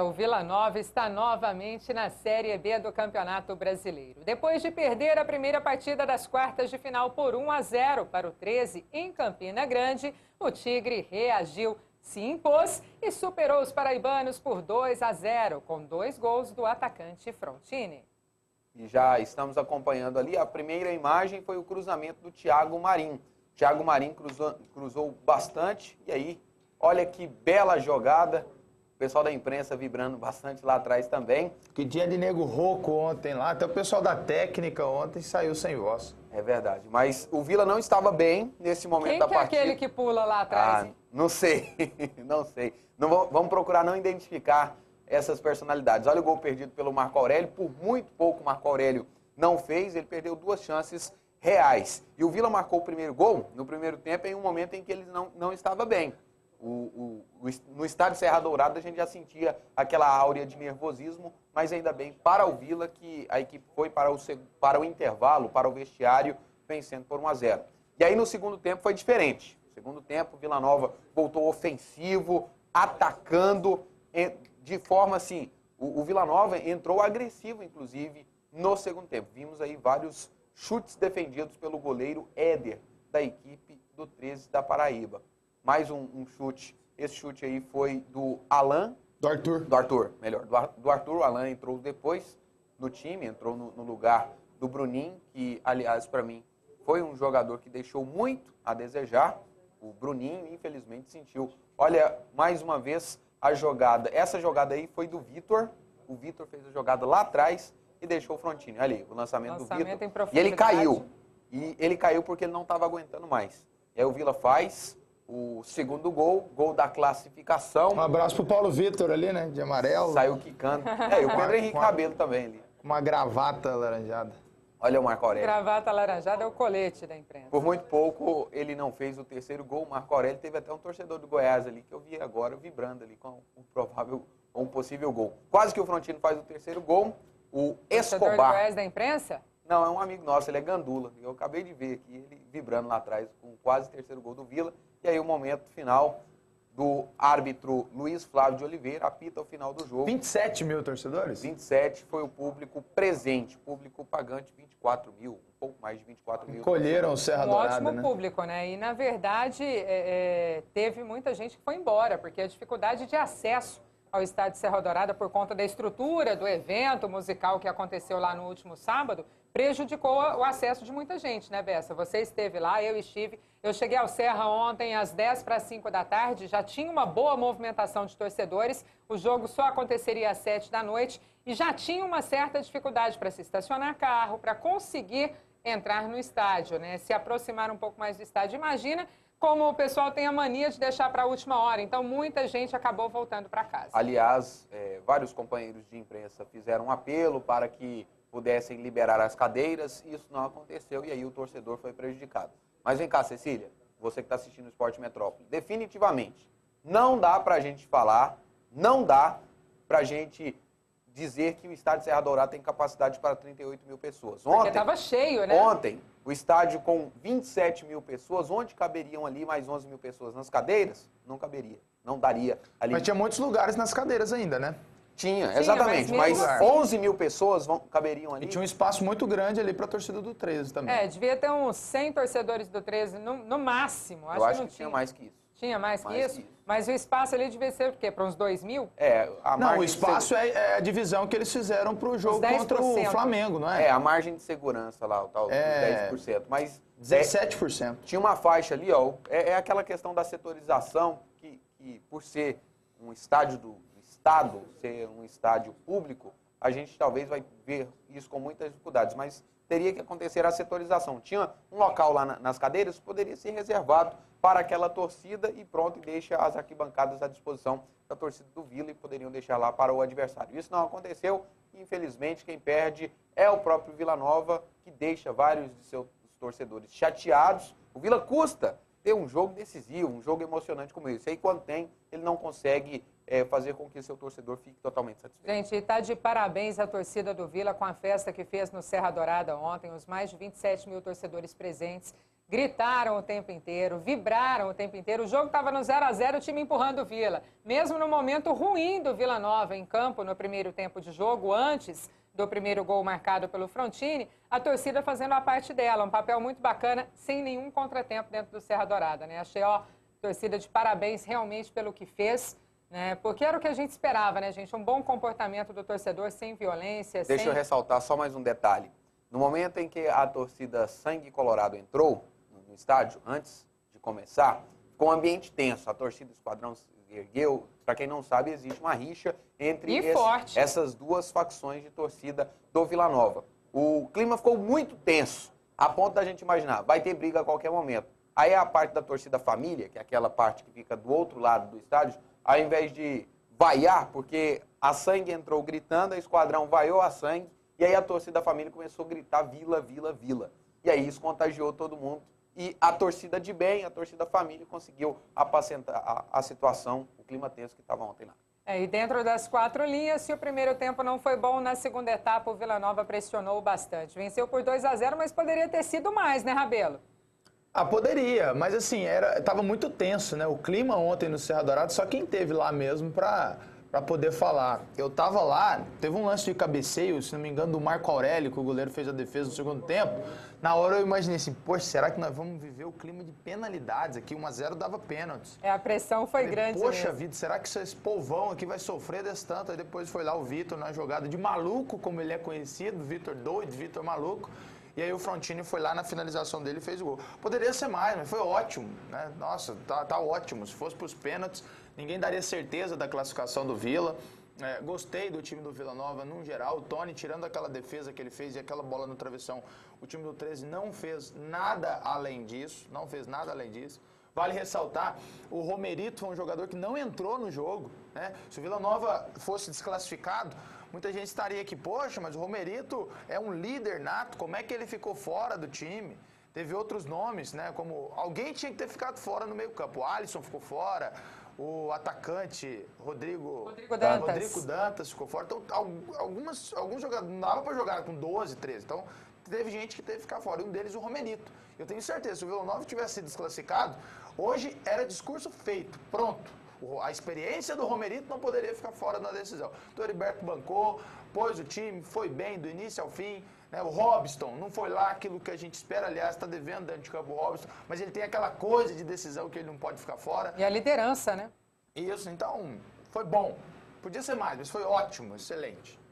O Vila Nova está novamente na Série B do Campeonato Brasileiro. Depois de perder a primeira partida das quartas de final por 1-0 para o 13 em Campina Grande, o Tigre reagiu, se impôs e superou os paraibanos por 2-0, com 2 gols do atacante Frontini. E já estamos acompanhando ali, a primeira imagem foi o cruzamento do Thiago Marim. Thiago Marim cruzou bastante e aí, olha que bela jogada. O pessoal da imprensa vibrando bastante lá atrás também. Que dia de nego rouco ontem lá, até o pessoal da técnica ontem saiu sem voz. É verdade, mas o Vila não estava bem nesse momento da partida. Quem que é aquele que pula lá atrás? Não sei, não sei. Vamos procurar não identificar essas personalidades. Olha o gol perdido pelo Marco Aurélio, por muito pouco o Marco Aurélio não fez, ele perdeu 2 chances reais. E o Vila marcou o primeiro gol no primeiro tempo em um momento em que ele não estava bem. No estádio Serra Dourada a gente já sentia aquela áurea de nervosismo, mas ainda bem para o Vila que a equipe foi para o intervalo, para o vestiário, vencendo por 1-0. E aí no segundo tempo foi diferente. No segundo tempo o Vila Nova voltou ofensivo, atacando de forma assim, o Vila Nova entrou agressivo inclusive no segundo tempo. Vimos aí vários chutes defendidos pelo goleiro Éder, da equipe do 13 da Paraíba. Mais um chute. Esse chute aí foi do Alan. Do Arthur. Do Arthur, melhor. Do Arthur, o Alan entrou depois no time, entrou no lugar do Bruninho, que, aliás, para mim, foi um jogador que deixou muito a desejar. O Bruninho, infelizmente, sentiu. Olha, mais uma vez, a jogada. Essa jogada aí foi do Vitor. O Vitor fez a jogada lá atrás e deixou o Frontini. Olha aí, o lançamento do Vitor. E ele caiu. E ele caiu porque ele não estava aguentando mais. E aí o Vila faz o segundo gol, gol da classificação. Um abraço pro Paulo Vitor ali, né, de amarelo. Saiu quicando. E o Pedro Henrique Cabelo também ali. Uma gravata alaranjada. Olha o Marco Aurélio. Gravata alaranjada é o colete da imprensa. Por muito pouco ele não fez o terceiro gol. O Marco Aurélio teve até um torcedor do Goiás ali, que eu vi agora vibrando ali com um possível gol. Quase que o Frontino faz o terceiro gol. O Escobar. Torcedor do Goiás da imprensa? Não, é um amigo nosso, ele é Gandula. Eu acabei de ver aqui ele vibrando lá atrás com quase o terceiro gol do Vila. E aí o momento final do árbitro Luiz Flávio de Oliveira apita o final do jogo. 27 mil torcedores? 27 foi o público presente, público pagante 24 mil, um pouco mais de 24 mil. Colheram o Serra Dourada, ótimo né? Público, né? E na verdade teve muita gente que foi embora, porque a dificuldade de acesso ao estádio Serra Dourada por conta da estrutura do evento musical que aconteceu lá no último sábado, prejudicou o acesso de muita gente, né, Bessa? Você esteve lá, eu estive. Eu cheguei ao Serra ontem às 10:45 da tarde, já tinha uma boa movimentação de torcedores, o jogo só aconteceria às 7 da noite e já tinha uma certa dificuldade para se estacionar carro, para conseguir entrar no estádio, né? Se aproximar um pouco mais do estádio. Imagina como o pessoal tem a mania de deixar para a última hora. Então, muita gente acabou voltando para casa. Aliás, vários companheiros de imprensa fizeram um apelo para que pudessem liberar as cadeiras. Isso não aconteceu e aí o torcedor foi prejudicado. Mas vem cá, Cecília, você que está assistindo o Esporte Metrópole. Definitivamente, não dá para a gente falar, não dá para a gente dizer que o estádio Serra Dourada tem capacidade para 38 mil pessoas. Porque estava cheio, né? Ontem, o estádio com 27 mil pessoas, onde caberiam ali mais 11 mil pessoas? Nas cadeiras? Não caberia, não daria ali. Mas tinha muitos lugares nas cadeiras ainda, né? Tinha, exatamente, mas assim, 11 mil pessoas caberiam ali. E tinha um espaço muito grande ali para a torcida do 13 também. Devia ter uns 100 torcedores do 13 no máximo. Eu acho que tinha mais que isso. Tinha mais que isso? Mas o espaço ali devia ser o quê? Para uns 2 mil? Não, o espaço é a divisão que eles fizeram para o jogo contra o Flamengo, não é? A margem de segurança lá, o tal, 10%. Mas 17%. Tinha uma faixa ali, ó, é aquela questão da setorização, que por ser um estádio do Estado, ser um estádio público, a gente talvez vai ver isso com muitas dificuldades, mas teria que acontecer a setorização. Tinha um local lá nas cadeiras que poderia ser reservado para aquela torcida e pronto, e deixa as arquibancadas à disposição da torcida do Vila e poderiam deixar lá para o adversário. Isso não aconteceu e, infelizmente, quem perde é o próprio Vila Nova, que deixa vários de seus torcedores chateados. O Vila custa ter um jogo decisivo, um jogo emocionante como esse. Aí, quando tem, ele não consegue fazer com que seu torcedor fique totalmente satisfeito. Gente, está de parabéns a torcida do Vila com a festa que fez no Serra Dourada ontem, os mais de 27 mil torcedores presentes. gritaram o tempo inteiro, vibraram o tempo inteiro. O jogo estava no 0-0, o time empurrando o Vila. Mesmo no momento ruim do Vila Nova em campo, no primeiro tempo de jogo, antes do primeiro gol marcado pelo Frontini, a torcida fazendo a parte dela, um papel muito bacana, sem nenhum contratempo dentro do Serra Dourada, né? Achei, ó, torcida de parabéns realmente pelo que fez, né? Porque era o que a gente esperava, né, gente? Um bom comportamento do torcedor, sem violência, Deixa eu ressaltar só mais um detalhe. No momento em que a torcida Sangue Colorado entrou no estádio, antes de começar, ficou um ambiente tenso. A torcida do Esquadrão se ergueu. Para quem não sabe, existe uma rixa entre essas duas facções de torcida do Vila Nova. O clima ficou muito tenso, a ponto da gente imaginar, vai ter briga a qualquer momento. Aí a parte da torcida família, que é aquela parte que fica do outro lado do estádio, ao invés de vaiar, porque a Sangue entrou gritando, a Esquadrão vaiou a Sangue, e aí a torcida família começou a gritar Vila, Vila, Vila. E aí isso contagiou todo mundo. E a torcida de bem, a torcida família, conseguiu apacentar a situação, o clima tenso que estava ontem lá. E dentro das 4 linhas, se o primeiro tempo não foi bom, na segunda etapa o Vila Nova pressionou bastante. Venceu por 2-0, mas poderia ter sido mais, né, Rabelo? Poderia, mas assim, tava muito tenso, né? O clima ontem no Serra Dourada, só quem teve lá mesmo para poder falar. Eu tava lá, teve um lance de cabeceio, se não me engano, do Marco Aurélio, que o goleiro fez a defesa no segundo tempo. Na hora eu imaginei assim, poxa, será que nós vamos viver o clima de penalidades aqui? 1-0 dava pênaltis. A pressão foi grande. Poxa vida, será que esse povão aqui vai sofrer desse tanto? Aí depois foi lá o Vitor na jogada de maluco, como ele é conhecido, Vitor doido, Vitor maluco. E aí o Frontini foi lá na finalização dele e fez o gol. Poderia ser mais, mas foi ótimo, né? Nossa, tá ótimo. Se fosse para os pênaltis, ninguém daria certeza da classificação do Vila. Gostei do time do Vila Nova, num geral. O Tony, tirando aquela defesa que ele fez e aquela bola no travessão, o time do 13 não fez nada além disso. Não fez nada além disso. Vale ressaltar, o Romerito foi um jogador que não entrou no jogo, né? Se o Vila Nova fosse desclassificado, muita gente estaria aqui, poxa, mas o Romerito é um líder nato, como é que ele ficou fora do time? Teve outros nomes, né? Como alguém tinha que ter ficado fora no meio campo. O Alisson ficou fora, o atacante Rodrigo Dantas ficou fora. Então, alguns jogadores não dava para jogar com 12, 13. Então, teve gente que teve que ficar fora. E um deles, o Romerito. Eu tenho certeza, se o Vila Nova tivesse sido desclassificado, hoje era discurso feito, pronto. A experiência do Romerito não poderia ficar fora da decisão. Então, o Heriberto bancou, pôs o time, foi bem do início ao fim. Né? O Robson não foi lá aquilo que a gente espera, aliás, está devendo dentro de campo o Robson, mas ele tem aquela coisa de decisão que ele não pode ficar fora. E a liderança, né? Isso, então, foi bom. Podia ser mais, mas foi ótimo, excelente.